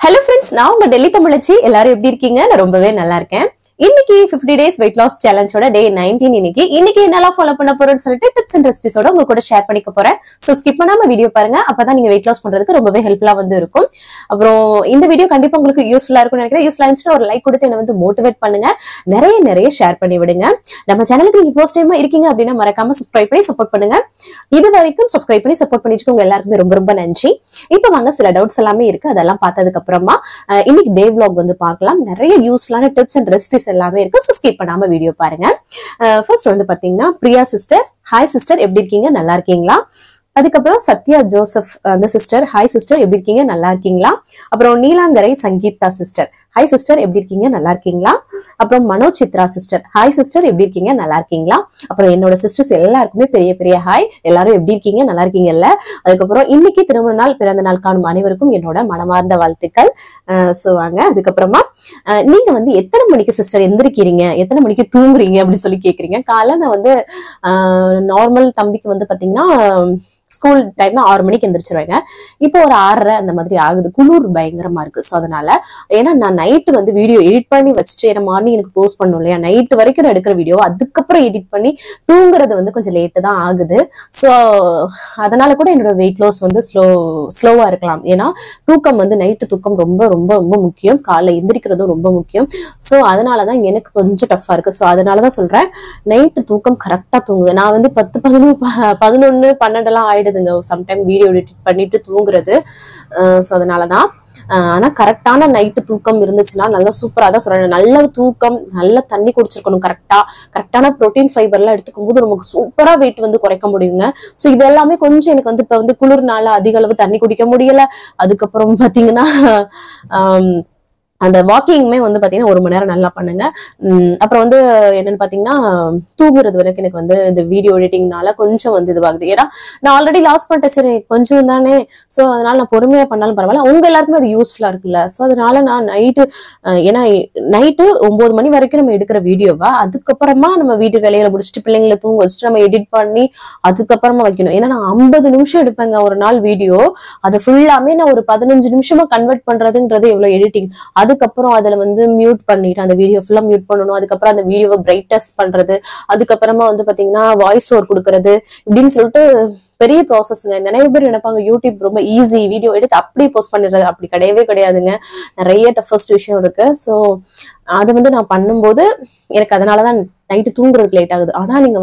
Hello friends, நான் உங்க டெல்லி தமிழச்சி. எல்லாரும் எப்படி இருக்கீங்க? நான் ரொம்பவே நல்லா இருக்கேன். இன்னைக்கு 50 days weight loss challenge ஓட day 19 இன்னைக்கு என்னெல்லாம் ஃபாலோ பண்ண போறேன்னு சொல்லிட்டு டிப்ஸ் அண்ட் ரெசிபிஸோட உங்க கூட ஷேர் பண்ணிக்க போறேன். சோ ஸ்கிப் பண்ணாம வீடியோ பாருங்க. அப்பதான் நீங்க weight loss பண்றதுக்கு ரொம்பவே ஹெல்ப்ஃபுல்லா இருக்கும். அப்புறம் இந்த வீடியோ கண்டிப்பா உங்களுக்கு யூஸ்ஃபுல்லா இருக்கும்னு நினைக்கிறேன். யூஸ்ஃபுல்லா இருந்துச்சுன்னா ஒரு லைக் கொடுத்து என்ன மோட்டிவேட் பண்ணுங்க. நிறைய ஷேர் பண்ணி விடுங்க. நம்ம சேனலுக்கு நீங்க ஃபர்ஸ்ட் டைமா இருக்கீங்க அப்படின்னா மறக்காம சப்ஸ்கிரைப் பண்ணி சப்போர்ட் பண்ணுங்க. இது வரைக்கும் சப்ஸ்கிரைப் பண்ணி சப்போர்ட் பண்ணிச்சுக்கோங்க. எல்லாருக்குமே ரொம்ப நன்றி. இப்போ வாங்க சில டவுட்ஸ் எல்லாமே இருக்கு. அதெல்லாம் பார்த்ததுக்கு அப்புறமா இன்னைக்கு டே vlog பார்க்கலாம். நிறைய யூஸ்ஃபுல்லான டிப்ஸ் அண்ட் ரெசிபிஸ் எல்லாமே இருக்கு. சோ ஸ்கிப் பண்ணாம வீடியோ பாருங்க. ஃபர்ஸ்ட் பாத்தீங்கன்னா பிரியா சிஸ்டர், ஹாய் சிஸ்டர் எப்படி இருக்கீங்க, நல்லா இருக்கீங்களா? அதுக்கப்புறம் சத்யா ஜோசப் அந்த சிஸ்டர், ஹாய் சிஸ்டர் எப்படி இருக்கீங்க, நல்லா இருக்கீங்களா? அப்புறம் Neelankarai Sangeetha sister, hi sister எப்படி இருக்கீங்க, நல்லா இருக்கீங்களா? அப்புறம் Manoj Chitra sister, hi sister எப்படி இருக்கீங்க, நல்லா இருக்கீங்களா? அப்புறம் என்னோட சிஸ்டர்ஸ் எல்லாருக்குமே பெரிய ஹாய், எல்லாரும் எப்படி இருக்கீங்க, நல்லா இருக்கீங்கல்ல? அதுக்கப்புறம் இன்னைக்கு திருமண நாள், பிறந்த நாள் காணும் அனைவருக்கும் என்னோட மனமார்ந்த வாழ்த்துக்கள். சோ வாங்க அதுக்கப்புறமா நீங்க எத்தனை மணிக்கு சிஸ்டர் எந்திரிக்கிறீங்க, எத்தனை மணிக்கு தூங்குறீங்க அப்படின்னு சொல்லி கேக்குறீங்க. காலைல நான் நார்மல் தம்பிக்கு பாத்தீங்கன்னா ஸ்கூல் டைம்ல 6 மணிக்கு எந்திரிச்சிருவாங்க. இப்போ ஒரு 6:30 அந்த மாதிரி ஆகுது. குளிர் பயங்கரமா இருக்கு. சோ அதனால ஏன்னா நான் நைட்டு வீடியோ எடிட் பண்ணி வச்சுட்டு ஏன்னா மார்னிங் எனக்கு போஸ்ட் பண்ணும் இல்லையா, நைட்டு வரைக்கும் நான் எடுக்கிற வீடியோ அதுக்கப்புறம் எடிட் பண்ணி தூங்குறது கொஞ்சம் லேட்டு தான் ஆகுது. சோ அதனால கூட என்னோட வெயிட் லாஸ் ஸ்லோவா இருக்கலாம். ஏன்னா தூக்கம் நைட்டு தூக்கம் ரொம்ப முக்கியம். காலைல எந்திரிக்கிறதும் ரொம்ப முக்கியம். சோ அதனாலதான் எனக்கு கொஞ்சம் டஃபா இருக்கு. சோ அதனாலதான் சொல்றேன், நைட்டு தூக்கம் கரெக்டா தூங்குது. நான் 10, 11, 12 எல்லாம் ஆயிடுதுங்க சம்டைம் வீடியோ எடிட் பண்ணிட்டு தூங்குறது. சோ அதனாலதான் ஆனா கரெக்டான நைட்டு தூக்கம் இருந்துச்சுன்னா நல்லா சூப்பரா தான் சொல்றேன். நல்ல தூக்கம், நல்ல தண்ணி குடிச்சிருக்கணும், கரெக்டான புரோட்டீன் ஃபைபர் எல்லாம் எடுத்துக்கும் போது நமக்கு சூப்பரா வெயிட் குறைக்க முடியுங்க. சோ இது எல்லாமே கொஞ்சம் எனக்கு இப்ப குளிர்னால அதிக அளவு தண்ணி குடிக்க முடியல. அதுக்கப்புறம் பாத்தீங்கன்னா அந்த வாக்கிங்குமே பாத்தீங்கன்னா 1 மணி நேரம் நல்லா பண்ணுங்க. அப்புறம் என்னன்னு பாத்தீங்கன்னா தூங்குறது வரைக்கும் எனக்கு இந்த வீடியோ எடிட்டிங்னால கொஞ்சம் இதுவாகுது. ஏன்னா நான் ஆல்ரெடி லாஸ் பண்ணிட்டேன், சரி கொஞ்சம் தானே. சோ அதனால நான் பொறுமையா பண்ணாலும் பரவாயில்ல, உங்க எல்லாருக்குமே அது யூஸ்ஃபுல்லா இருக்குல்ல. சோ அதனால நான் ஏன்னா நைட்டு 9 மணி வரைக்கும் நம்ம எடுக்கிற வீடியோவா அதுக்கப்புறமா நம்ம வீட்டு வேலைகளை முடிச்சுட்டு பிள்ளைங்களை தூங்க வச்சுட்டு நம்ம எடிட் பண்ணி அதுக்கப்புறமா வைக்கணும். ஏன்னா நான் 50 நிமிஷம் எடுப்பேங்க ஒரு நாள் வீடியோ. அதை ஃபுல்லாமே நான் ஒரு 15 நிமிஷமா கன்வெர்ட் பண்றதுன்றது எவ்வளவு எடிட்டிங். அதுக்கப்புறம் அதுல மியூட் பண்ணிட்டு அந்த வீடியோ ஃபுல்லா மியூட் பண்ணணும். அதுக்கப்புறம் அந்த வீடியோவை பிரைட்னஸ் பண்றது, அதுக்கப்புறமா பாத்தீங்கன்னா வாய்ஸ் ஓவர் கொடுக்கறது, இப்படின்னு சொல்லிட்டு பெரிய ப்ராசஸ்ங்க. நிறைய பேர் நினைப்பாங்க யூடியூப் ரொம்ப ஈஸி, வீடியோ எடுத்து அப்படியே போஸ்ட் பண்ணிடுறது. அப்படி கிடையாதுங்க. நிறைய டஃபஸ்ட் விஷயம் இருக்கு. சோ அதை நான் பண்ணும்போது எனக்கு அதனாலதான் நைட்டு தூங்குறதுக்கு லேட் ஆகுது. ஆனா நீங்க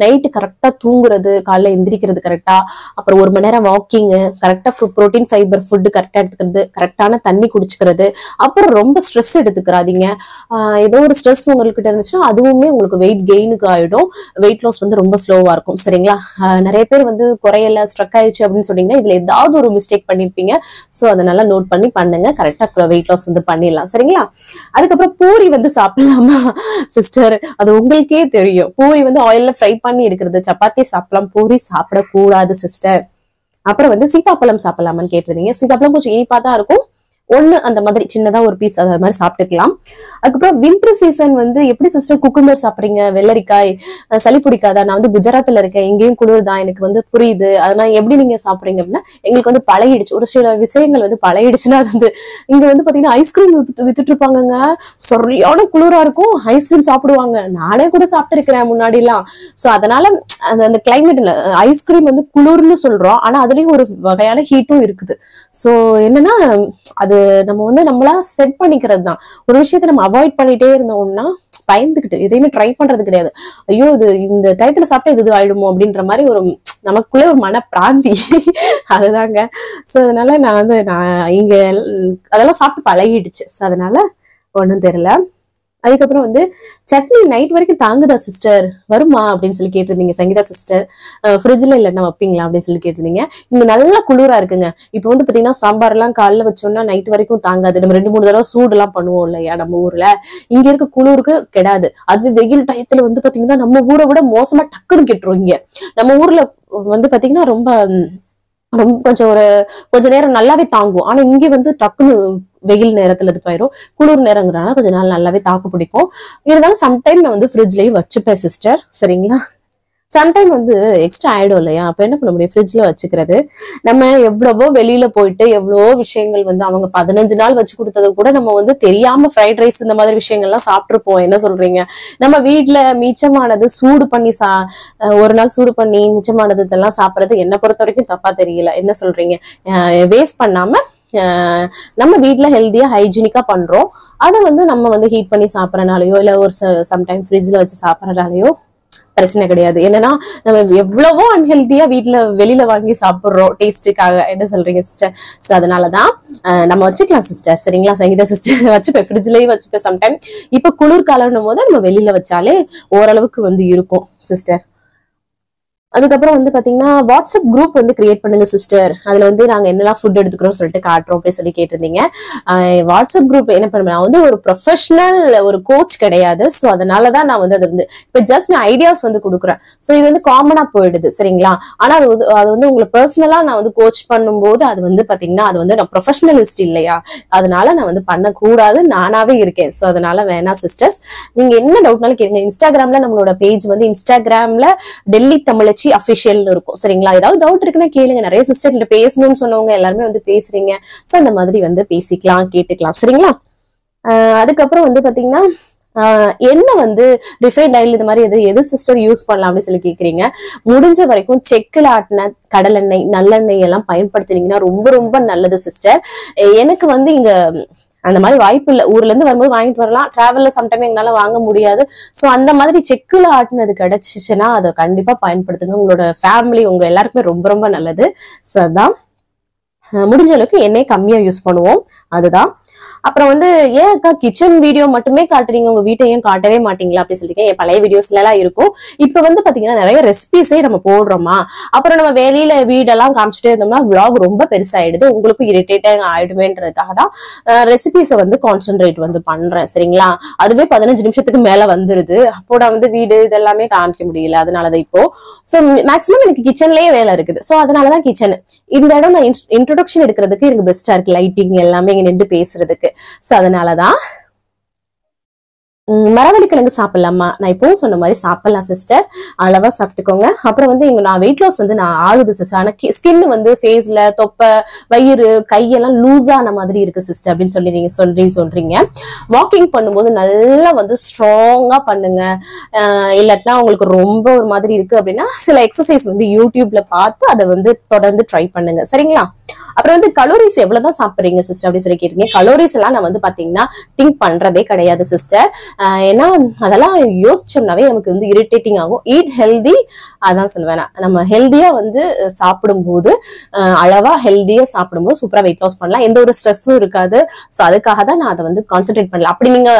நைட்டு கரெக்டா தூங்குறது, காலைல எந்திரிக்கிறது கரெக்டா, அப்புறம் 1 மணி நேரம் வாக்கிங், கரெக்டா புரோட்டீன் ஃபைபர் ஃபுட் கரெக்டா எடுத்துக்கிறது, கரெக்டான தண்ணி குடிச்சுக்கிறது, அப்புறம் ரொம்ப ஸ்ட்ரெஸ் எடுத்துக்கிறாதீங்க. ஏதோ ஒரு ஸ்ட்ரெஸ் உங்ககிட்ட இருந்துச்சுன்னா அதுவுமே உங்களுக்கு வெயிட் கெயினுக்கு ஆயிடும். வெயிட் லாஸ் ரொம்ப ஸ்லோவா இருக்கும். சரிங்களா? நிறைய பேர் குறையல, ஸ்ட்ரக் ஆயிடுச்சு அப்படின்னு சொன்னீங்கன்னா இதுல ஏதாவது ஒரு மிஸ்டேக் பண்ணிருப்பீங்க. சோ அதை நல்லா நோட் பண்ணி பண்ணுங்க. கரெக்டா வெயிட் லாஸ் பண்ணிடலாம். சரிங்களா? அதுக்கப்புறம் பூரி சாப்பிடலாமா சிஸ்டர்? அது உங்களுக்கே தெரியும். பூரி ஆயில்ல ஃப்ரை பண்ணி எடுக்கிறது. சப்பாத்தி சாப்பிடலாம், பூரி சாப்பிடக்கூடாது சிஸ்டர். அப்புறம் சீதாப்பழம் சாப்பிடலாமான்னு கேட்டிருந்தீங்க. சீதாப்பழம் கொஞ்சம் இனிப்பா தான் இருக்கும். ஒண்ணு அந்த மாதிரி சின்னதா ஒரு பீஸ் அது மாதிரி சாப்பிட்டுக்கலாம். அதுக்கப்புறம் வின்டர் சீசன் எப்படி சிஸ்டர் குக்கும்பர் சாப்பிடுறீங்க, வெள்ளரிக்காய் சளி பிடிக்காதா? நான் குஜராத்ல இருக்கேன், இங்கேயும் குளிர்தான், எனக்கு புரியுது. அதனால எப்படி நீங்க சாப்பிடுறீங்க அப்படின்னா எங்களுக்கு பழகிடுச்சு. ஒரு சில விஷயங்கள் பழகிடுச்சுன்னா அது இங்க பாத்தீங்கன்னா ஐஸ்கிரீம் வித்துட்டு இருப்பாங்கங்க. சரியான குளிரா இருக்கும், ஐஸ்கிரீம் சாப்பிடுவாங்க. நானே கூட சாப்பிட்டு இருக்கிறேன் முன்னாடி எல்லாம். சோ அதனால அந்த கிளைமேட்ல ஐஸ்கிரீம் குளிர்னு சொல்றோம், ஆனா அதுலயும் ஒரு வகையான ஹீட்டும் இருக்குது. சோ என்னன்னா அது நம்ம நம்மளா செட் பண்ணிக்கிறது தான். ஒரு விஷயத்த நம்ம அவாய்ட் பண்ணிட்டே இருந்தோம்னா பயந்துகிட்டு எதையுமே ட்ரை பண்றது கிடையாது. ஐயோ இது இந்த டயத்துல சாப்பிட்டா இது ஆயிடுமோ அப்படின்ற மாதிரி ஒரு நமக்குள்ளே ஒரு மன பிராந்தி அதுதாங்க. சோ அதனால நான் இங்க அதெல்லாம் சாப்பிட்டு பழகிடுச்சு. அதனால ஒண்ணும் தெரியல. அதுக்கப்புறம் சட்னி நைட் வரைக்கும் தாங்குதா சிஸ்டர், வருமா அப்படின்னு சொல்லி கேட்டிருந்தீங்க சங்கீதா சிஸ்டர். ஃப்ரிட்ஜ்ல இல்லைன்னா வைப்பீங்களா அப்படின்னு சொல்லி கேட்டிருந்தீங்க. இங்க நல்லா குளிரா இருக்குங்க. இப்போ பாத்தீங்கன்னா சாம்பார் எல்லாம் காலைல வச்சோம்னா நைட் வரைக்கும் தாங்காது. நம்ம 2-3 தடவை சூடு எல்லாம் பண்ணுவோம் இல்லையா நம்ம ஊர்ல. இங்க இருக்க குளிருக்கு கெடாது. அது வெயில் டயத்துல பாத்தீங்கன்னா நம்ம ஊரை விட மோசமா டக்குன்னு கெட்டுரும். இங்க நம்ம ஊர்ல பாத்தீங்கன்னா ரொம்ப கொஞ்ச நேரம் நல்லாவே தாங்கும். ஆனா இங்க டக்குன்னு வெயில் நேரத்துல இது போயிரும். குளிர் நேரங்கிறனால கொஞ்ச நாள் நல்லாவே தாக்கு பிடிக்கும். இருந்தாலும் சம்டைம் நான் ஃப்ரிட்ஜ்லயும் வச்சுப்பேன் சிஸ்டர். சரிங்களா? சம்டைம் வந்து எக்ஸ்ட்ரா ஆயிடும் இல்லையா? அப்ப என்ன பண்ண முடியும்? ஃப்ரிட்ஜ்ல வச்சுக்கிறது. நம்ம எவ்வளவோ வெளியில போயிட்டு எவ்வளவோ விஷயங்கள் வந்து அவங்க 15 நாள் வச்சு கொடுத்தது கூட நம்ம வந்து தெரியாம ஃப்ரைட் ரைஸ் இந்த மாதிரி விஷயங்கள்லாம் சாப்பிட்டுருப்போம். என்ன சொல்றீங்க? நம்ம வீட்டுல மிச்சமானது சூடு பண்ணி ஒரு நாள் சூடு பண்ணி மிச்சமானது இதெல்லாம் சாப்பிடுறது என்ன பொறுத்த வரைக்கும் தப்பா தெரியல. என்ன சொல்றீங்க? வேஸ்ட் பண்ணாம நம்ம வீட்டுல ஹெல்தியா ஹைஜீனிக்கா பண்றோம். அதை வந்து நம்ம வந்து ஹீட் பண்ணி சாப்பிடறனாலயோ இல்ல ஒரு சம்டைம் ஃப்ரிட்ஜ்ல வச்சு சாப்பிடறனாலயோ பிரச்சனை கிடையாது. என்னன்னா நம்ம எவ்வளவோ அன்ஹெல்தியா வீட்டுல வெளியில வாங்கி சாப்பிடுறோம் டேஸ்டுக்காக. என்ன சொல்றீங்க சிஸ்டர்? சோ அதனாலதான் நம்ம வச்சுக்கலாம் சிஸ்டர். சரிங்களா? சங்கீதா சிஸ்டர் வச்சுப்பேன், ஃப்ரிட்ஜ்லயும் வச்சுப்பேன் சம்டைம். இப்ப குளிர்காலம்னும் போது நம்ம வெளியில வச்சாலே ஓரளவுக்கு வந்து இருக்கும் சிஸ்டர். அதுக்கப்புறம் வந்து பாத்தீங்கன்னா வாட்ஸ்அப் குரூப் வந்து கிரியேட் பண்ணுங்க சிஸ்டர். அதுல வந்து நாங்க என்னெல்லாம் ஃபுட் எடுத்துக்கிறோம் சொல்லிட்டு காட்டுறோம் அப்படின்னு சொல்லி கேட்டிருந்தீங்க. வாட்ஸ்அப் குரூப் என்ன பண்ணுவேன், நான் வந்து ஒரு ப்ரொஃபஷனல் ஒரு கோச் கிடையாது. ஸோ அதனாலதான் நான் வந்து அது வந்து இப்போ ஜஸ்ட் நான் ஐடியாஸ் வந்து கொடுக்குறேன். ஸோ இது வந்து காமனா போயிடுது. சரிங்களா? ஆனா அது வந்து உங்களை பர்சனலா நான் வந்து கோச் பண்ணும்போது அது வந்து பாத்தீங்கன்னா அது வந்து நான் ப்ரொஃபஷனலிஸ்ட் இல்லையா? அதனால நான் வந்து பண்ணக்கூடாது, நானாவே இருக்கேன். ஸோ அதனால வேணா சிஸ்டர்ஸ். நீங்க என்ன டவுட்னாலும் கேளுங்க. இன்ஸ்டாகிராம்ல நம்மளோட பேஜ் வந்து இன்ஸ்டாகிராம்ல டெல்லி தமிழச்சி அபிஷியல் இருக்கும். சரிங்களா? ஏதாவது டவுட் இருக்குன்னா கேளுங்க. நிறைய சிஸ்டர் கிட்ட பேசணும்னு சொன்னவங்க எல்லாருமே வந்து பேசுறீங்க. சோ அந்த மாதிரி வந்து பேசிக்கலாம், கேட்டுக்கலாம். சரிங்களா? அதுக்கப்புறம் வந்து பாத்தீங்கன்னா என்ன வந்து ரிஃபைண்ட் ஆயில் இது மாதிரி எது சிஸ்டர் யூஸ் பண்ணலாம் அப்படின்னு சொல்லி கேக்குறீங்க. முடிஞ்ச வரைக்கும் செக்குல ஆட்டின கடலெண்ணெய் நல்லெண்ணெய் எல்லாம் பயன்படுத்தினீங்கன்னா ரொம்ப ரொம்ப நல்லது சிஸ்டர். எனக்கு வந்து இங்க அந்த மாதிரி வாய்ப்பு இல்லை. ஊர்ல இருந்து வரும்போது வாங்கிட்டு வரலாம், டிராவல்ல சம்டைம் எங்களால வாங்க முடியாது. சோ அந்த மாதிரி செக்குல ஆட்டினது கிடைச்சிச்சுன்னா அதை கண்டிப்பா பயன்படுத்துங்க. உங்களோட ஃபேமிலி உங்க எல்லாருக்குமே ரொம்ப ரொம்ப நல்லது. சோ அதான் முடிஞ்ச அளவுக்கு எண்ணெய் கம்மியா யூஸ் பண்ணுவோம். அதுதான். அப்புறம் வந்து ஏன் அக்கா கிச்சன் வீடியோ மட்டுமே காட்டுறீங்க, உங்க வீட்டை ஏன் காட்டவே மாட்டீங்களா அப்படின்னு சொல்லிருக்கேன். என் பழைய வீடியோஸ்ல எல்லாம் இருக்கும். இப்ப வந்து பாத்தீங்கன்னா நிறைய ரெசிபிஸே நம்ம போடுறோமா, அப்புறம் நம்ம வெளியில வீடெல்லாம் காமிச்சிட்டே இருந்தோம்னா விளாக் ரொம்ப பெருசாயிடுது, உங்களுக்கும் இரிட்டேட்டிங் ஆயிடுமேன்றதுக்காக தான் ரெசிபிஸை வந்து கான்சென்ட்ரேட் வந்து பண்றேன். சரிங்களா? அதுவே 15 நிமிஷத்துக்கு மேல வந்துருது. அப்போ நான் வந்து வீடு இதெல்லாமே காமிக்க முடியல. அதனாலதான் இப்போ சோ மேக்சிமம் எனக்கு கிச்சன்லயே வேலை இருக்குது. சோ அதனாலதான் கிச்சன் இந்த இடம் நான் இன்ட்ரோடக்ஷன் எடுக்கிறதுக்கு எனக்கு பெஸ்டா இருக்கு. லைட்டிங் எல்லாமே இங்க நின்று பேசுறதுக்கு. சோ அதனாலதான் மரவள்ளி கிழங்கு சாப்பிடலாமா? நான் இப்பவும் சொன்ன மாதிரி சாப்பிடலாம் சிஸ்டர், அளவா சாப்பிட்டுக்கோங்க. அப்புறம் வந்து நான் வெயிட் லாஸ் வந்து நான் ஆகுது சிஸ்டர். ஆனா ஸ்கின் வந்து ஃபேஸ்ல தொப்பை வயிறு கையெல்லாம் லூஸா ஆன மாதிரி இருக்கு சிஸ்டர் அப்படின்னு சொல்லி நீங்க சொல்றீங்க. வாக்கிங் பண்ணும்போது நல்லா வந்து ஸ்ட்ராங்கா பண்ணுங்க. இல்லாட்டினா உங்களுக்கு ரொம்ப ஒரு மாதிரி இருக்கு அப்படின்னா சில எக்ஸசைஸ் வந்து யூடியூப்ல பார்த்து அதை வந்து தொடர்ந்து ட்ரை பண்ணுங்க. சரிங்களா? அப்புறம் வந்து கலோரிஸ் எவ்வளவுதான் சாப்பிடுறீங்க சிஸ்டர் அப்படின்னு சொல்லி கேட்டீங்க. கலோரிஸ் எல்லாம் நான் வந்து பாத்தீங்கன்னா திங்க் பண்றதே கிடையாது சிஸ்டர். ஏன்னா அதெல்லாம் யோசிச்சோம்னாவே நமக்கு வந்து இரிட்டேட்டிங் ஆகும். ஈட் ஹெல்தி, அதான் சொல்லுவேன். நம்ம ஹெல்தியா வந்து சாப்பிடும்போது அளவா ஹெல்தியா சாப்பிடும்போது சூப்பரா வெயிட் லாஸ் பண்ணலாம். எந்த ஒரு ஸ்ட்ரெஸ்ஸும் இருக்காது. சோ அதுக்காக தான் நான் அதை வந்து கான்சென்ட்ரேட் பண்ணல. அப்படி நீங்க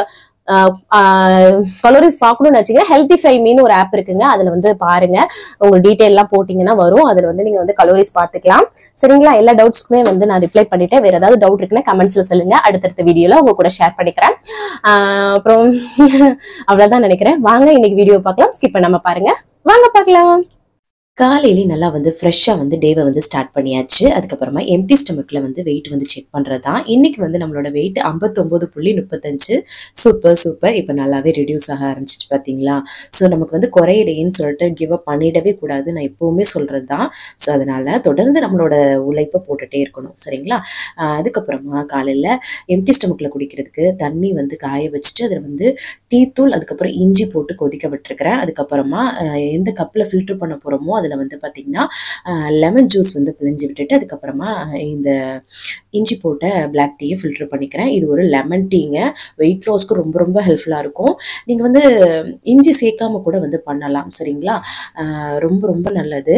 கலோரிஸ் பார்க்கணும்னு வச்சீங்கன்னா ஹெல்திஃபை மீன் ஒரு ஆப் இருக்குங்க. அதுல வந்து பாருங்க, உங்க டீடைல் எல்லாம் போட்டீங்கன்னா வரும். அதுல வந்து நீங்க வந்து கலோரிஸ் பாத்துக்கலாம். சரிங்களா? எல்லா டவுட்ஸ்க்குமே வந்து நான் ரிப்ளை பண்ணிட்டேன். வேற ஏதாவது டவுட் இருக்குன்னா கமெண்ட்ஸ்ல சொல்லுங்க. அடுத்தடுத்த வீடியோல உங்க கூட ஷேர் பண்ணிக்கிறேன். அப்புறம் அவ்வளவுதான் நினைக்கிறேன். வாங்க இன்னைக்கு வீடியோ பார்க்கலாம். ஸ்கிப் பண்ணாம பாருங்க. வாங்க பார்க்கலாம். காலையிலே நல்லா வந்து ஃப்ரெஷ்ஷாக வந்து டேவை வந்து ஸ்டார்ட் பண்ணியாச்சு. அதுக்கப்புறமா எம்டி ஸ்டமக்கில் வந்து வெயிட் வந்து செக் பண்ணுறது தான். இன்றைக்கி வந்து நம்மளோட வெயிட் 59.35. சூப்பர். இப்போ நல்லாவே ரெடியூஸ் ஆக ஆரம்பிச்சிச்சு பார்த்தீங்களா? ஸோ நமக்கு வந்து குறையிடையேன்னு சொல்லிட்டு கிவ் அப் பண்ணிடவே கூடாது. நான் எப்போவுமே சொல்கிறது தான். ஸோ அதனால் தொடர்ந்து நம்மளோட உழைப்பை போட்டுகிட்டே இருக்கணும். சரிங்களா? அதுக்கப்புறமா காலையில் எம்டி ஸ்டமக்கில் குடிக்கிறதுக்கு தண்ணி வந்து காய வச்சுட்டு அதில் வந்து டீ தூள் அதுக்கப்புறம் இஞ்சி போட்டு கொதிக்க விட்டுருக்கிறேன். அதுக்கப்புறமா எந்த கப்பில் ஃபில்ட்ரு பண்ண போகிறோமோ அதில் வந்து பார்த்திங்கன்னா லெமன் ஜூஸ் வந்து பிழிஞ்சு விட்டுட்டு அதுக்கப்புறமா இந்த இஞ்சி போட்ட பிளாக் டீயை ஃபில்ட்ரு பண்ணிக்கிறேன். இது ஒரு லெமன் டீங்க. வெயிட் லாஸ்க்கு ரொம்ப ரொம்ப ஹெல்ப்ஃபுல்லாக இருக்கும். நீங்கள் வந்து இஞ்சி சேர்க்காம கூட வந்து பண்ணலாம். சரிங்களா? ரொம்ப ரொம்ப நல்லது.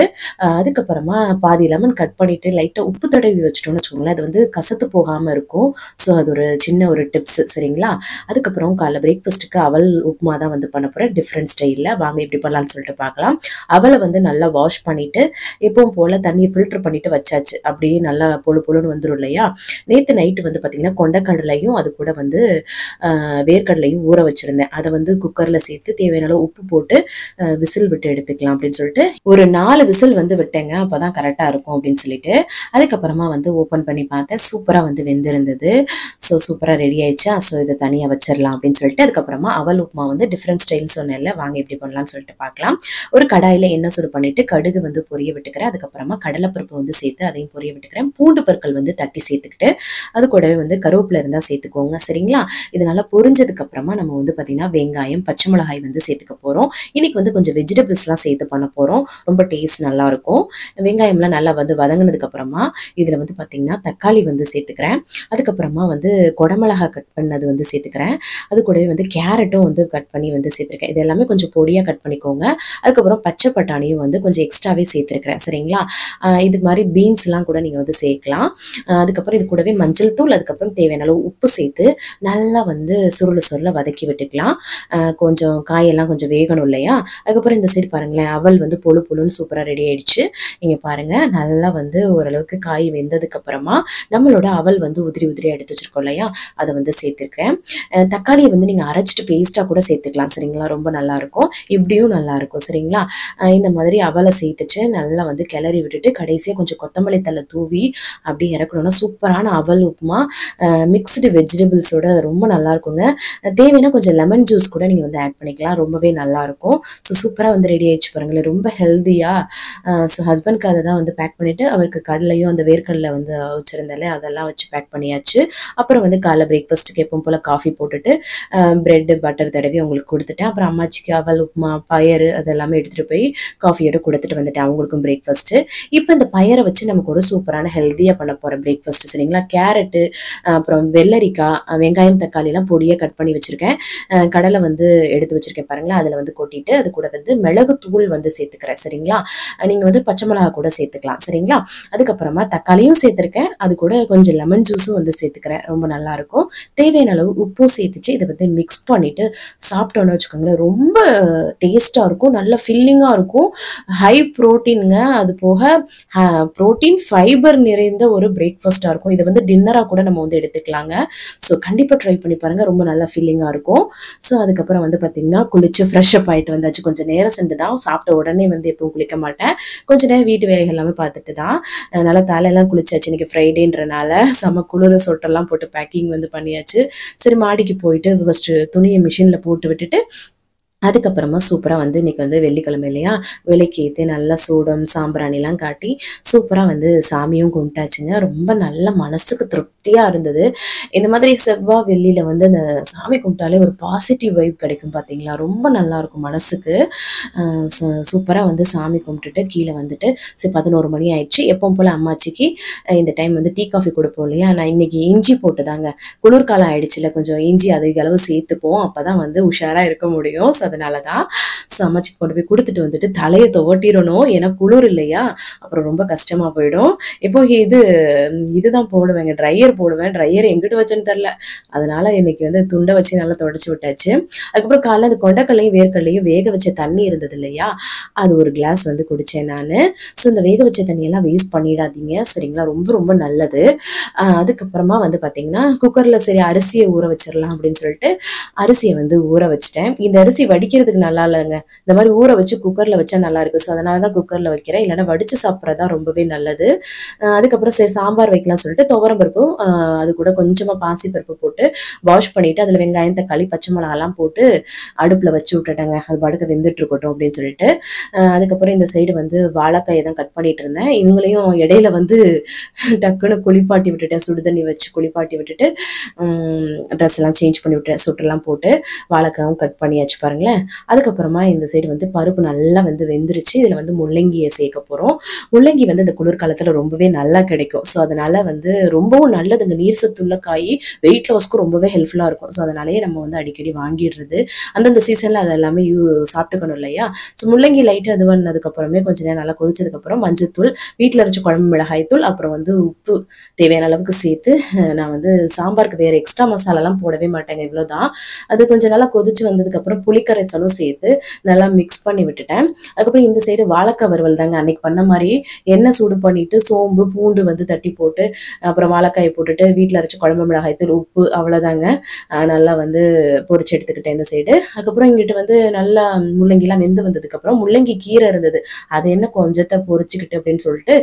அதுக்கப்புறமா பாதி லெமன் கட் பண்ணிவிட்டு லைட்டாக உப்பு தடவி வச்சிட்டோம்னு வச்சுக்கோங்களேன், அது வந்து கசத்து போகாமல் இருக்கும். ஸோ அது ஒரு சின்ன ஒரு டிப்ஸ். சரிங்களா? அதுக்கப்புறம் காலைல பிரேக்ஃபாஸ்ட்டுக்கு அவல் உப்புமா தான் வந்து பண்ண போகிறேன், டிஃப்ரெண்ட் ஸ்டைலில். வாங்க எப்படி பண்ணலான்னு சொல்லிட்டு பார்க்கலாம். அவலை வந்து நல்லா வாஷ் பண்ணிட்டு எப்பவும் போல் தண்ணியை ஃபில்டர் பண்ணிட்டு வச்சாச்சு. அப்படியே நல்லா பொழு பொழுன்னு வந்துடும் இல்லையா. நேற்று நைட்டு வந்து பார்த்திங்கன்னா கொண்டைக்கடலையும் அது கூட வந்து வேர்க்கடலையும் ஊற வச்சுருந்தேன். அதை வந்து குக்கரில் சேர்த்து தேவையான அளவு உப்பு போட்டு விசில் விட்டு எடுத்துக்கலாம் அப்படின்னு சொல்லிட்டு ஒரு 4 விசில் வந்து விட்டேங்க. அப்போ தான் கரெக்டாக இருக்கும் அப்படின்னு சொல்லிட்டு அதுக்கப்புறமா வந்து ஓப்பன் பண்ணி பார்த்தேன். சூப்பராக வந்து வெந்திருந்தது. ஸோ சூப்பராக ரெடி ஆயிடுச்சா. ஸோ இதை தனியாக வச்சிடலாம் அப்படின்னு சொல்லிட்டு அதுக்கப்புறமா அவல் உப்புமா வந்து டிஃப்ரெண்ட் ஸ்டைல் சொன்னேன்ல, வாங்க எப்படி பண்ணலாம்னு சொல்லிட்டு பார்க்கலாம். ஒரு கடாயில் எண்ணெய் சுடு பண்ணிட்டு கடுகு வந்து பொரிய விட்டுக்கிறேன். அதுக்கப்புறமா கடலைப்பருப்பு வந்து சேர்த்து அதையும் பொரிய விட்டுக்கிறேன். பூண்டு பற்கள் வந்து தட்டி சேர்த்துக்கிட்டு அது கூடவே வந்து கருவேப்பிலை இருந்தால் சேர்த்துக்கோங்க சரிங்களா. இதனால பொரிஞ்சதுக்கு அப்புறமா நம்ம வந்து பார்த்தீங்கன்னா வெங்காயம் பச்சை மிளகாய் வந்து சேர்த்துக்க போகிறோம். இன்னைக்கு வந்து கொஞ்சம் வெஜிடபிள்ஸ்லாம் சேர்த்து பண்ண போகிறோம். ரொம்ப டேஸ்ட் நல்லா இருக்கும். வெங்காயம்லாம் நல்லா வந்து வதங்கினதுக்கு அப்புறமா இதில் வந்து பார்த்தீங்கன்னா தக்காளி வந்து சேர்த்துக்கிறேன். அதுக்கப்புறமா வந்து குடமிளகா கட் பண்ணது வந்து சேர்த்துக்கிறேன். அது கூடவே வந்து கேரட்டும் வந்து கட் பண்ணி வந்து சேர்த்துருக்கேன். இது எல்லாமே கொஞ்சம் பொடியாக கட் பண்ணிக்கோங்க. அதுக்கப்புறம் பச்சை பட்டாணியும் வந்து கொஞ்சம் எக்ஸ்ட்ராவே சேர்த்துருக்கிறேன் சரிங்களா. இது மாதிரி பீன்ஸ்லாம் கூட நீங்கள் வந்து சேர்க்கலாம். அதுக்கப்புறம் இது கூடவே மஞ்சள் தூள் அதுக்கப்புறம் தேவையான அளவு உப்பு சேர்த்து நல்லா வந்து சுருள வதக்கி விட்டுக்கலாம். கொஞ்சம் காயெல்லாம் கொஞ்சம் வேகணும் இல்லையா. அதுக்கப்புறம் இந்த சைடு பாருங்களேன், அவல் வந்து பொழு பொழுன்னு சூப்பராக ரெடி ஆயிடுச்சு. இங்கே பாருங்கள் நல்லா வந்து ஓரளவுக்கு காய் வெந்ததுக்கு அப்புறமா நம்மளோட அவல் வந்து உதிரி உதிரியாக எடுத்து வச்சிருக்கோம் இல்லையா, அதை வந்து சேர்த்துருக்கேன். தக்காளியை வந்து நீங்கள் அரைச்சிட்டு பேஸ்ட்டாக கூட சேர்த்துக்கலாம் சரிங்களா. ரொம்ப நல்லாயிருக்கும், இப்படியும் நல்லாயிருக்கும் சரிங்களா. இந்த மாதிரி அவலை சேர்த்துச்சு நல்லா வந்து கிளறி விட்டுட்டு கடைசியாக கொஞ்சம் கொத்தமல்லி தழை தூவி அப்படி இறக்கணும்னா சூப்பரான அவல் உப்புமா மிக்ஸ்டு வெஜிடபிள்ஸோட ரொம்ப நல்லா இருக்குங்க. தேவைன்னா கொஞ்சம் லெமன் ஜூஸ் கூட நீங்கள் வந்து ஆட் பண்ணிக்கலாம், ரொம்பவே நல்லாயிருக்கும். ஸோ சூப்பராக வந்து ரெடி ஆயிடுச்சு பாருங்களேன், ரொம்ப ஹெல்த்தியாக. ஸோ ஹஸ்பண்ட்க்கு அதை தான் வந்து பேக் பண்ணிவிட்டு அவருக்கு கடலையும் அந்த வேர்க்கடலை வந்து வச்சுருந்தாலே அதெல்லாம் வச்சு பேக் பண்ணியாச்சு. அப்புறம் வந்து காலைல பிரேக்ஃபாஸ்ட்டுக்கு எப்பவும் போல் காஃபி போட்டுட்டு ப்ரெட்டு பட்டர் தடவி அவங்களுக்கு கொடுத்துட்டேன். அப்புறம் அம்மாச்சிக்கு அவல் உப்புமா பயறு அதெல்லாமே எடுத்துகிட்டு போய் காஃபியோட கொடுத்துட்டு வந்துட்டேன் அவங்களுக்கும் பிரேக்ஃபாஸ்ட்டு. இப்போ இந்த பயரை வச்சு நமக்கு ஒரு சூப்பரான ஹெல்த்தியாக பண்ண போகிறேன் பிரேக்ஃபாஸ்ட்டு சரிங்களா. கேரட்டு அப்புறம் வெள்ளரிக்காய் வெங்காயம் தக்காளிலாம் பொடியாக கட் பண்ணி வச்சுருக்கேன். கடலை வந்து எடுத்து வச்சுருக்கேன் பாருங்களேன், அதில் வந்து கொட்டிட்டு அது கூட வந்து மிளகு தூள் வந்து சேர்த்துக்கிறேன் சரிங்களா. நீங்கள் வந்து பச்சை மிளகா கூட சேர்த்துக்கலாம் சரிங்களா. அதுக்கப்புறமா தக்காளியும் சேர்த்துருக்கேன், அது கூட கொஞ்சம் லெமன் ஜூஸும் வந்து சேர்த்துக்கிறேன், ரொம்ப நல்லாயிருக்கும். தேவையான அளவு உப்பும் சேர்த்துச்சு இதை வந்து மிக்ஸ் பண்ணிவிட்டு சாப்பிட்டோன்னு வச்சுக்கோங்களேன், ரொம்ப டேஸ்ட்டாக இருக்கும், நல்ல ஃபில்லிங்காக இருக்கும். ஹை ப்ரோட்டீனுங்க, அது போக ப்ரோட்டீன் ஃபைபர் நிறைந்த ஒரு பிரேக்ஃபாஸ்ட்டாக இருக்கும். இதை வந்து டின்னராக கூட நம்ம வந்து எடுத்துக்கலாங்க. ஸோ கண்டிப்பாக ட்ரை பண்ணி பாருங்கள், ரொம்ப நல்லா ஃபில்லிங்காக இருக்கும். ஸோ அதுக்கப்புறம் வந்து பார்த்திங்கன்னா குளிச்சு ஃப்ரெஷ் அப் ஆகிட்டு வந்தாச்சு. கொஞ்சம் நேரம் சென்று தான் சாப்பிட்ட உடனே வந்து எப்பவும் குளிக்க மாட்டேன், கொஞ்சம் நேரம் வீட்டு வேலைகள் எல்லாமே பார்த்துட்டு தான். அதனால் தலையெல்லாம் குளிச்சாச்சு. இன்றைக்கி ஃப்ரைடேன்றனால செம குளிர் சொட்டெல்லாம் போட்டு பேக்கிங் வந்து பண்ணியாச்சு. சரி மாடிக்கு போயிட்டு ஃபஸ்ட்டு துணியை மிஷினில் போட்டு விட்டுட்டு அதுக்கப்புறமா சூப்பராக வந்து இன்றைக்கி வந்து வெள்ளிக்கிழமை இல்லையா, விலைக்கு ஏற்றி நல்லா சூடம் சாம்பிராணிலாம் காட்டி சூப்பராக வந்து சாமியும் கும்பிட்டாச்சுங்க. ரொம்ப நல்ல மனசுக்கு திருப்தியாக இருந்தது. இந்த மாதிரி செவ்வாய் வெள்ளியில் வந்து அந்த சாமி கும்பிட்டாலே ஒரு பாசிட்டிவ் வைப் கிடைக்கும் பார்த்தீங்களா, ரொம்ப நல்லாயிருக்கும் மனசுக்கு. சூப்பராக வந்து சாமி கும்பிட்டுட்டு கீழே வந்துட்டு சரி 11 மணி ஆயிடுச்சு. எப்பவும் போல் அம்மாச்சிக்கு இந்த டைம் வந்து டீ காஃபி கொடுப்போம் இல்லையா, நான் இன்றைக்கி இஞ்சி போட்டு தாங்க, குளிர்காலம் ஆயிடுச்சுல கொஞ்சம் இஞ்சி அதிக அளவு சேர்த்துப்போம், அப்போ தான் வந்து உஷாராக இருக்க முடியும். ஸோ அதனால தான் சமைச்சிக்கு கொண்டு போய் கொடுத்துட்டு வந்துட்டு தலையை துவட்டிடணும், ஏன்னா குளிர் இல்லையா, அப்புறம் ரொம்ப கஷ்டமாக போயிடும். இப்போ இதுதான் போடுவேங்க, ட்ரையர் போடுவேன், ட்ரையர் எங்கிட்டு வச்சேன்னு தெரில, அதனால் இன்றைக்கி வந்து துண்டை வச்சு நல்லா தொடச்சி விட்டாச்சு. அதுக்கப்புறம் காலைல அந்த கொண்டைக்கடலையும் வேர்க்கடலையும் வேக வச்ச தண்ணி இருந்தது இல்லையா, அது ஒரு கிளாஸ் வந்து குடித்தேன் நான். ஸோ இந்த வேக வச்ச தண்ணியெல்லாம் வேஸ்ட் பண்ணிடாதீங்க சரிங்களா, ரொம்ப ரொம்ப நல்லது. அதுக்கப்புறமா வந்து பார்த்திங்கன்னா குக்கரில் சரி அரிசியை ஊற வச்சிடலாம் அப்படின்னு சொல்லிட்டு அரிசியை வந்து ஊற வச்சிட்டேன். இந்த அரிசி வடிக்கிறதுக்கு நல்லா இல்லைங்க, இந்த மாதிரி ஊற வச்சு குக்கரில் வச்சா நல்லா இருக்கும். ஸோ அதனால தான் குக்கரில் வைக்கிறேன், இல்லைன்னா வடித்து சாப்பிட்றது தான் ரொம்பவே நல்லது. அதுக்கப்புறம் சரி சாம்பார் வைக்கலாம் சொல்லிட்டு துவரம் பருப்பும் அது கூட கொஞ்சமாக பாசி பருப்பு போட்டு வாஷ் பண்ணிவிட்டு அதில் வெங்காயம் தக்காளி பச்சை மிளகாலாம் போட்டு அடுப்பில் வச்சு விட்டுட்டேங்க, அது படுக்க வெந்துட்டு இருக்கட்டும் அப்படின்னு சொல்லிட்டு. அதுக்கப்புறம் இந்த சைடு வந்து வாழைக்காயை தான் கட் பண்ணிட்டு இருந்தேன். இவங்களையும் இடையில வந்து டக்குன்னு குளிப்பாட்டி விட்டுட்டேன், சுடுதண்ணி வச்சு குளிப்பாட்டி விட்டுட்டு ட்ரெஸ் எல்லாம் சேஞ்ச் பண்ணி விட்டுட்டேன், சுட்டெல்லாம் போட்டு வாழைக்காயும் கட் பண்ணியாச்சு பாருங்களேன். அதுக்கப்புறமா இந்த சைடு வந்து பருப்பு நல்லா வந்து வெந்துருச்சு. இதில் வந்து முள்ளங்கியை சேர்க்க போகிறோம். முள்ளங்கி வந்து இந்த குளிர்காலத்தில் ரொம்பவே நல்லா கிடைக்கும். ஸோ அதனால் வந்து ரொம்பவும் நல்லதுங்க, நீர் சத்துள்ள காய், வெயிட் லாஸ்க்கும் ரொம்பவே ஹெல்ப்ஃபுல்லாக இருக்கும். ஸோ அதனாலேயே நம்ம வந்து அடிக்கடி வாங்கிடுறது, அந்தந்த சீசனில் அது எல்லாமே சாப்பிட்டுக்கணும் இல்லையா. ஸோ முள்ளங்கி லைட்டாக இது பண்ணதுக்கப்புறமே கொஞ்சம் நேரம் நல்லா கொதிச்சதுக்கப்புறம் மஞ்சத்தூள், வீட்டில் அரைச்ச குழம்பு மிளகாய் தூள், அப்புறம் வந்து உப்பு தேவையான அளவுக்கு சேர்த்து நான் வந்து சாம்பாருக்கு வேறு எக்ஸ்ட்ரா மசாலாலாம் போடவே மாட்டேங்க, இவ்வளோதான். அது கொஞ்சம் நல்லா கொதிச்சு வந்ததுக்கப்புறம் புளிக்கரை புளிக்கரைசலும் சேர்த்து நல்லா மிக்ஸ் பண்ணி விட்டுட்டேன். அதுக்கப்புறம் இந்த சைடு வாழைக்காய் வறுவல் தாங்க அன்னைக்கு பண்ண மாதிரி எண்ணெய் சூடு பண்ணிட்டு சோம்பு பூண்டு வந்து தட்டி போட்டு அப்புறம் வாழைக்காயை போட்டுட்டு வீட்டில் அரைச்சி குழம்பு மிளகாய் தூள் உப்பு அவ்வளோதாங்க. நல்லா வந்து பொரிச்சு எடுத்துக்கிட்டேன் இந்த சைடு. அதுக்கப்புறம் இங்கிட்டு வந்து நல்லா முள்ளங்கிலாம் வெந்து வந்ததுக்கப்புறம் முள்ளங்கி கீரை இருந்தது, அது என்ன கொஞ்சத்தை பொரிச்சுக்கிட்டு அப்படின்னு சொல்லிட்டு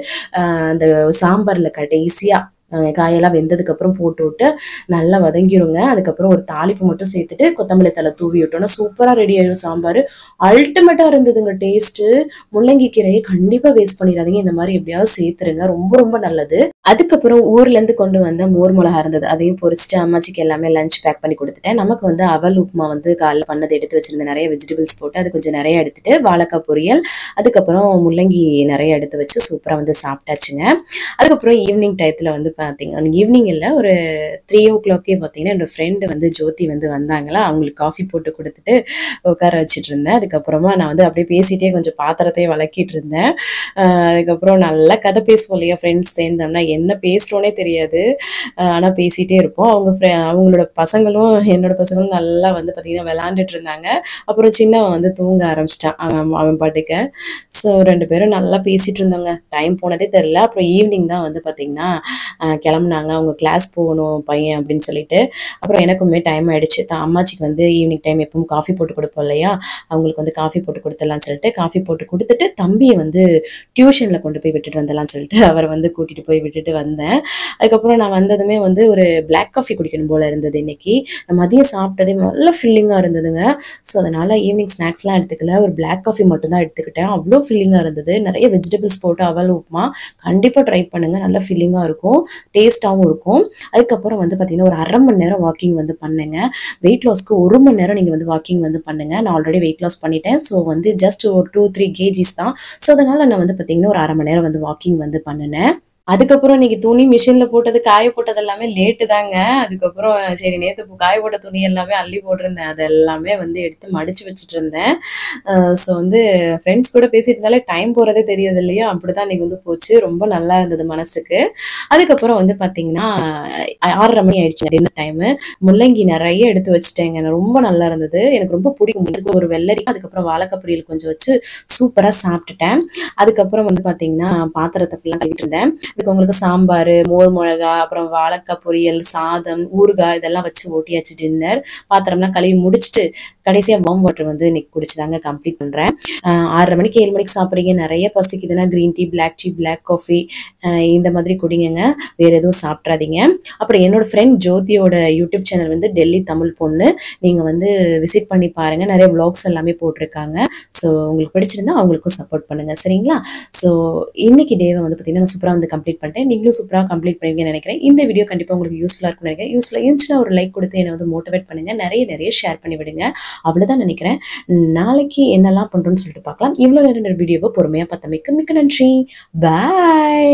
அந்த சாம்பாரில் கடைசியாக காயெல்லாம் வெந்ததுக்கு அப்புறம் போட்டு விட்டு நல்லா வதங்கிருங்க. அதுக்கப்புறம் ஒரு தாளிப்பு மட்டும் சேர்த்துட்டு கொத்தமல்லி தலை தூவி விட்டோம்னா சூப்பரா ரெடி ஆயிரும் சாம்பார். அல்டிமேட்டா இருந்ததுங்க டேஸ்ட். முள்ளங்கி கீரையை கண்டிப்பா வேஸ்ட் பண்ணிடாதீங்க, இந்த மாதிரி எப்படியாவது சேர்த்துருங்க, ரொம்ப ரொம்ப நல்லது. அதுக்கப்புறம் ஊர்ல இருந்து கொண்டு வந்த மோர் மிளகா இருந்தது, அதையும் பொரிச்சுட்டு அம்மாச்சிக்கு எல்லாமே லஞ்ச் பேக் பண்ணி கொடுத்துட்டேன். நமக்கு வந்து அவல் உப்புமா வந்து காலைல பண்ணது எடுத்து வச்சிருந்தேன், நிறைய வெஜிடபிள்ஸ் போட்டு அது கொஞ்சம் நிறைய எடுத்துட்டு வாழைக்காய் பொரியல் அதுக்கப்புறம் முள்ளங்கி நிறைய எடுத்து வச்சு சூப்பரா வந்து சாப்பிட்டாச்சுங்க. அதுக்கப்புறம் ஈவினிங் டயத்துல வந்து பார்த்தீங்கன்னா ஈவினிங் இல்லை ஒரு 3 o'clock பார்த்தீங்கன்னா என்னோட ஃப்ரெண்டு வந்து ஜோதி வந்து வந்தாங்களா, அவங்களுக்கு காஃபி போட்டு கொடுத்துட்டு உட்கார வச்சுட்டு இருந்தேன். அதுக்கப்புறமா நான் வந்து அப்படியே பேசிட்டே கொஞ்சம் பாத்திரத்தையும் வளக்கிட்டு இருந்தேன். அதுக்கப்புறம் நல்லா கதை பேசுவோம் இல்லையா ஃப்ரெண்ட்ஸ் சேர்ந்தோம்னா, என்ன பேசுகிறோன்னே தெரியாது, ஆனால் பேசிகிட்டே இருப்போம். அவங்களோட பசங்களும் என்னோட பசங்களும் நல்லா வந்து பார்த்திங்கன்னா விளாண்டுட்டு இருந்தாங்க. அப்புறம் சின்னவன் வந்து தூங்க ஆரம்பிச்சிட்டான் அவன் பாட்டுக்க. ஸோ 2 பேரும் நல்லா பேசிகிட்டு இருந்தோங்க, டைம் போனதே தெரில. அப்புறம் ஈவினிங் தான் வந்து பார்த்திங்கன்னா கிளம்புனாங்க, அவங்க கிளாஸ் போகணும் பையன் அப்படின்னு சொல்லிட்டு. அப்புறம் எனக்குமே டைம் ஆகிடுச்சு, அம்மாச்சிக்கு வந்து ஈவினிங் டைம் எப்பவும் காஃபி போட்டு கொடுப்போம் இல்லையா, அவங்களுக்கு வந்து காஃபி போட்டு கொடுத்துடலான்னு சொல்லிட்டு காஃபி போட்டு கொடுத்துட்டு தம்பியை வந்து டியூஷனில் கொண்டு போய் விட்டுட்டு வந்துடலான்னு சொல்லிட்டு அவரை வந்து கூட்டிகிட்டு போய் விட்டுட்டு வந்தேன். அதுக்கப்புறம் நான் வந்ததுமே வந்து ஒரு பிளாக் காஃபி குடிக்கணும் போல் இருந்தது. இன்னைக்கு மதியம் சாப்பிட்டதே நல்ல ஃபில்லிங்காக இருந்ததுங்க. ஸோ அதனால் ஈவினிங் ஸ்நாக்ஸ்லாம் எடுத்துக்கல, ஒரு பிளாக் காஃபி மட்டும்தான் எடுத்துக்கிட்டேன். அவ்வளோ ஃபில்லிங்காக இருந்தது, நிறைய வெஜிடபிள்ஸ் போட்டு அவல் உப்புமா கண்டிப்பாக ட்ரை பண்ணுங்கள், நல்லா ஃபில்லிங்காக இருக்கும், டேஸ்ட்டாகவும் இருக்கும். அதுக்கப்புறம் வந்து பார்த்திங்கன்னா ஒரு 1/2 மணி நேரம் வாக்கிங் வந்து பண்ணுங்க. வெயிட் லாஸ்க்கு 1 மணி நேரம் நீங்கள் வந்து வாக்கிங் வந்து பண்ணுங்கள். நான் ஆல்ரெடி வெயிட் லாஸ் பண்ணிட்டேன். ஸோ வந்து ஜஸ்ட் ஒரு 2-3 kgs தான். ஸோ அதனால் நான் வந்து பார்த்திங்கன்னா ஒரு 1/2 மணி நேரம் வந்து வாக்கிங் வந்து பண்ணினேன். அதுக்கப்புறம் இன்னைக்கு துணி மிஷினில் போட்டது காய போட்டது எல்லாமே லேட்டு தாங்க. அதுக்கப்புறம் சரி நேற்று காய போட்ட துணி எல்லாமே அள்ளி போட்டிருந்தேன், அது எல்லாமே வந்து எடுத்து மடித்து வச்சுட்டு இருந்தேன். ஸோ வந்து ஃப்ரெண்ட்ஸ் கூட பேசிட்டு இருந்தாலே டைம் போகிறதே தெரியாது இல்லையா, அப்படி தான் இன்றைக்கி வந்து போச்சு, ரொம்ப நல்லா இருந்தது மனசுக்கு. அதுக்கப்புறம் வந்து பார்த்திங்கன்னா 6:30 மணி ஆயிடுச்சு டின்னர் டைமு. முள்ளங்கி நிறைய எடுத்து வச்சுட்டேங்க, ரொம்ப நல்லா இருந்தது, எனக்கு ரொம்ப பிடிக்கும். ஒரு வெள்ளரி அதுக்கப்புறம் வாழைக்காய் பொரியல் கொஞ்சம் வச்சு சூப்பராக சாப்பிட்டுட்டேன். அதுக்கப்புறம் வந்து பார்த்திங்கன்னா பாத்திரத்தை ஃபுல்லாக கழுவிட்டு இருந்தேன். இதுக்கு உங்களுக்கு சாம்பார், மோர் மிளகா, அப்புறம் வாழைக்காய் பொரியல், சாதம், ஊறுகாய் இதெல்லாம் வச்சு ஓட்டியாச்சு டின்னர். பாத்திரம்லாம் கழுவி முடிச்சுட்டு கடைசியாக வார்ம் வாட்டர் வந்து இன்னைக்கு குடிச்சுதாங்க கம்ப்ளீட் பண்ணுறேன். 6:30 மணிக்கு 7 மணிக்கு சாப்பிட்றீங்க, நிறைய பசிக்குதுன்னா green tea, black tea, black coffee இந்த மாதிரி குடிங்க, வேறு எதுவும் சாப்பிட்றாதீங்க. அப்புறம் என்னோட ஃப்ரெண்ட் ஜோதியோட யூடியூப் சேனல் வந்து டெல்லி தமிழ் பொண்ணு, நீங்கள் வந்து விசிட் பண்ணி பாருங்கள், நிறைய vlogs எல்லாமே போட்டிருக்காங்க. ஸோ உங்களுக்கு பிடிச்சிருந்தா அவங்களுக்கும் சப்போர்ட் பண்ணுங்கள், சரிங்களா? ஸோ இன்னைக்கு டேவை வந்து பார்த்திங்கன்னா நான் சூப்பராக வந்து கம்ப்ளீட் பண்ணிட்டேன். நீங்களும் சூப்பராக கம்ப்ளீட் பண்ணுவீங்கன்னு நினைக்கிறேன். இந்த வீடியோ கண்டிப்பாக உங்களுக்கு யூஸ்ஃபுல்லாக இருக்கும்னு நினைக்கிறேன். யூஸ்ஃபுல்லாக இருந்துச்சுன்னா ஒரு லைக் கொடுத்து என்னை வந்து மோட்டிவேட் பண்ணுங்கள், நிறைய ஷேர் பண்ணி விடுங்க, அவ்வளோதான் நினைக்கிறேன். நாளைக்கு என்னெல்லாம் பண்ணுறோன்னு சொல்லிட்டு பார்க்கலாம். இவ்வளோ நேரம் வீடியோவை பொறுமையாக பார்த்தமைக்கு மிக்க நன்றி. பாய்.